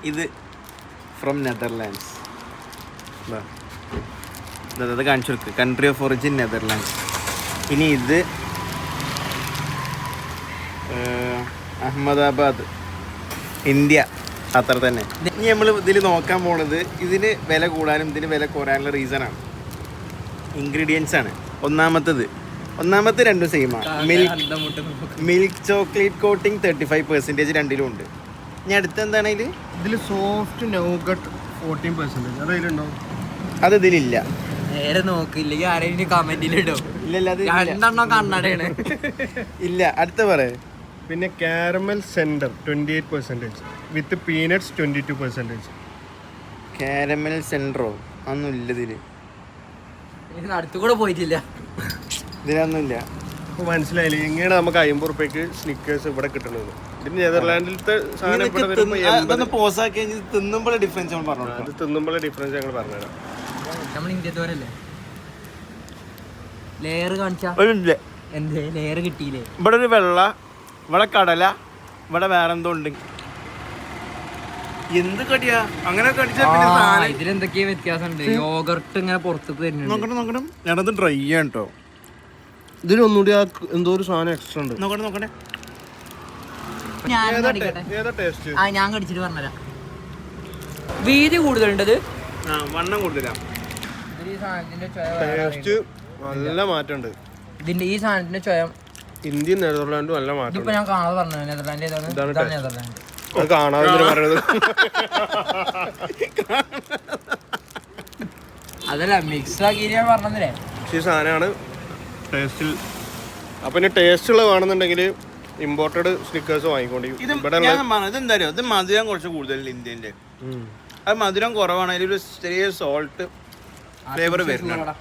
ഇത് from Netherlands. അത് കാണിച്ചു കൊടുക്കുക, കൺട്രി ഓഫ് ഒറിജിൻ നെതർലാൻഡ്സ്. ഇനി ഇത് അഹമ്മദാബാദ്, ഇന്ത്യ, അത്ര തന്നെ. ഇനി നമ്മൾ ഇതിൽ നോക്കാൻ പോണത് ഇതിന് വില കൂടാനും ഇതിന് വില കുറയാനുള്ള റീസണാണ്, ഇൻഗ്രീഡിയൻസ് ആണ്. ഒന്നാമത്തെ രണ്ടും സെയിമാണ്. മിൽക്ക് ചോക്ലേറ്റ് കോട്ടിങ് 35% രണ്ടിലും ഉണ്ട്. ഇനി അടുത്ത് എന്താണ് ഇതിൽ സോഫ്റ്റ് നൗഗട്ട് 14% അതിലുണ്ടോ? അത് ഇതിലില്ല. നേരെ നോക്കില്ലെങ്കിൽ ആരെങ്കിലും കമന്റിലിടോ. ഇല്ല, അത് രണ്ടെണ്ണം കണ്ണടയാണ്. ഇല്ല. അടുത്ത പറയാ. പിന്നെ കാരമൽ സെൻഡർ 28% വിത്ത് പീനട്സ് 22%. കാരമൽ സെൻട്രോ ഒന്നും ഇല്ല ഇതില്. അടുത്തുകൂടെ പോയിട്ടില്ല, ഇതിലൊന്നുമില്ല. അപ്പോൾ മനസ്സിലായില്ലേ ഇങ്ങനെ നമുക്ക് 50 റുപ്യക്ക് സ്നിക്കേഴ്സ് ഇവിടെ കിട്ടണത്. ഇത് നെതർലാൻഡിലത്തെ സാധനം പോസാക്കി തിന്നുമ്പോൾ ഡിഫറൻസ് നമ്മൾ പറഞ്ഞു. അത് തിന്നുമ്പോഴുള്ള ഡിഫറൻസ് ഞങ്ങൾ പറഞ്ഞുതരാം. നമ്മൾ ഇന്ത്യത്തോരല്ലേ ലെയർ കാണിച്ചാ എന്തേ ലെയർ കിട്ടിയില്ലേ? ഇവിടെ ഒരു വെള്ള, ഇവിടെ കടല, ഇവിടെ വേറെന്തോ ഉണ്ട്. എന്ത് കടിയാ അങ്ങനെ കടിച്ചാ? ഇതിലെന്തൊക്കെയാ വ്യത്യാസമുണ്ട്. യോഗർട്ട് ഇങ്ങനെ പുറത്തേക്ക് വരുന്നുണ്ട്. നോക്കണം ഞാനത് ട്രൈ ചെയ്യാൻ കേട്ടോ. ഇതിലൊന്നുകൂടി എന്തോ ഒരു സാധനം എക്സ്ട്രാ ഉണ്ട്. നോക്കണേ. ഞാൻ കടിച്ചിട്ട് പറഞ്ഞുതരാം. വീതി കൂടുതലുണ്ടത്, വണ്ണം കൂടുതലാണ്. ടേസ്റ്റ് നല്ല മാറ്റമുണ്ട്. ഇതിന്റെ ഈ സാധനത്തിന്റെ ചോയം ഇന്ത്യയും നെതർലാൻഡും നല്ല മാറ്റം. ഇപ്പൊ ഞാൻ കാണാതെ പറഞ്ഞു നെതർലാൻഡ് ഏതാണ് നെതർലാൻഡ്. അത് കാണാതെ പറയണത് അതല്ല മിക്സ് ആക്കി ഞാൻ പറഞ്ഞതല്ലേ. ഈ സാധനമാണ് ടേസ്റ്റിൽ. അപ്പൊ ഇനി ടേസ്റ്റ് ഉള്ളത് വേണമെന്നുണ്ടെങ്കിൽ ഇമ്പോർട്ടഡ് സ്നിക്കേഴ്സ് വാങ്ങിക്കൊണ്ടി. ഇതെന്താ ഇത് മധുരം കുറച്ച് കൂടുതൽ ഇന്ത്യൻ്റെ. അത് മധുരം കുറവാണ്, അതിലൊരു ചെറിയ സോൾട്ട് ഫ്ലേവർ വരുന്നുണ്ട്.